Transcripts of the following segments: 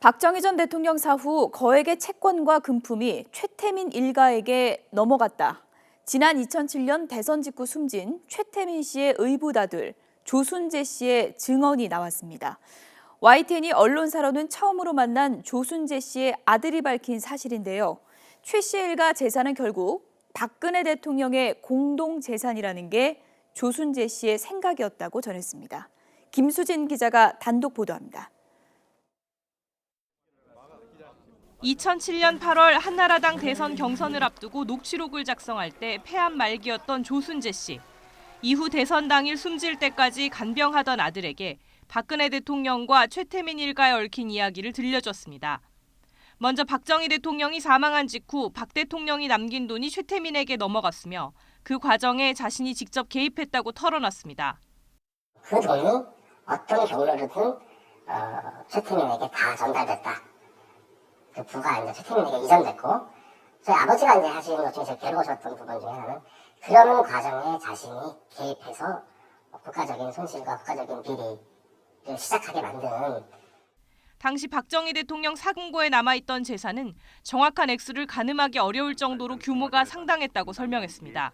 박정희 전 대통령 사후 거액의 채권과 금품이 최태민 일가에게 넘어갔다. 지난 2007년 대선 직후 숨진 최태민 씨의 의붓아들 조순재 씨의 증언이 나왔습니다. YTN이 언론사로는 처음으로 만난 조순재 씨의 아들이 밝힌 사실인데요. 최 씨 일가 재산은 결국 박근혜 대통령의 공동 재산이라는 게 조순재 씨의 생각이었다고 전했습니다. 김수진 기자가 단독 보도합니다. 2007년 8월 한나라당 대선 경선을 앞두고 녹취록을 작성할 때 폐암 말기였던 조순재 씨. 이후 대선 당일 숨질 때까지 간병하던 아들에게 박근혜 대통령과 최태민 일가에 얽힌 이야기를 들려줬습니다. 먼저 박정희 대통령이 사망한 직후 박 대통령이 남긴 돈이 최태민에게 넘어갔으며 그 과정에 자신이 직접 개입했다고 털어놨습니다. 그 돈이 어떤 경로로든 최태민에게 다 전달됐다. 그 부가 이제 최태민에게 이전됐고, 저희 아버지가 이제 하신 것 중에 제일 괴로우셨던 부분 중에 하나는 그런 과정에 자신이 개입해서 국가적인 손실과 국가적인 비리를 시작하게 만든. 당시 박정희 대통령 사금고에 남아있던 재산은 정확한 액수를 가늠하기 어려울 정도로 규모가 상당했다고 설명했습니다.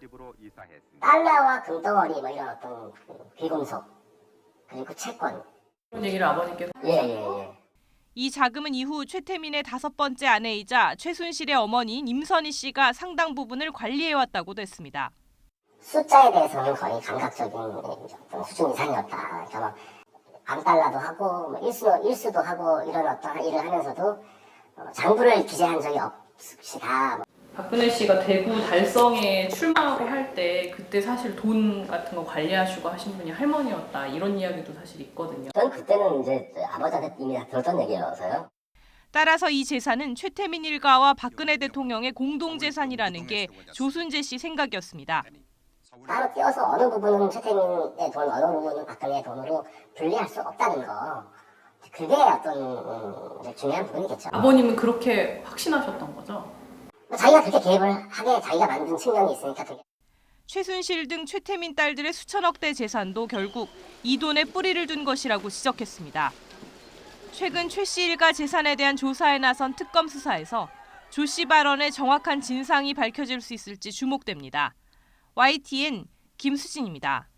달러와 금덩어리 뭐 이런 어떤 귀금속, 그리고 채권. 그런 얘기를 아버님께서? 예. 이 자금은 이후 최태민의 5번째 아내이자 최순실의 어머니인 임선희 씨가 상당 부분을 관리해왔다고 됐습니다. 숫자에 대해서는 거의 감각적인 어떤 수준 이상이었다. 그러니까 반달러도 하고 뭐 일수도 하고 이런 어떤 일을 하면서도 장부를 기재한 적이 없으시다. 박근혜 씨가 대구 달성에 출마하고 할 때 그때 사실 돈 같은 거 관리하시고 하신 분이 할머니였다 이런 이야기도 사실 있거든요. 전 그때는 이제 아버지한테 이미 들었던 얘기여서요. 따라서 이 재산은 최태민 일가와 박근혜 대통령의 공동재산이라는 게 조순재 씨 생각이었습니다. 따로 띄어서 어느 부분은 최태민의 돈, 어느 부분은 박근혜의 돈으로 분리할 수 없다는 거. 그게 어떤 중요한 부분이겠죠. 아버님은 그렇게 확신하셨던 거죠? 자기가 그렇게 개입을 하게 자기가 만든 측면이 있으니까 그게. 최순실 등 최태민 딸들의 수천억대 재산도 결국 이 돈에 뿌리를 둔 것이라고 지적했습니다. 최근 최 씨 일가 재산에 대한 조사에 나선 특검 수사에서 조 씨 발언의 정확한 진상이 밝혀질 수 있을지 주목됩니다. YTN 김수진입니다.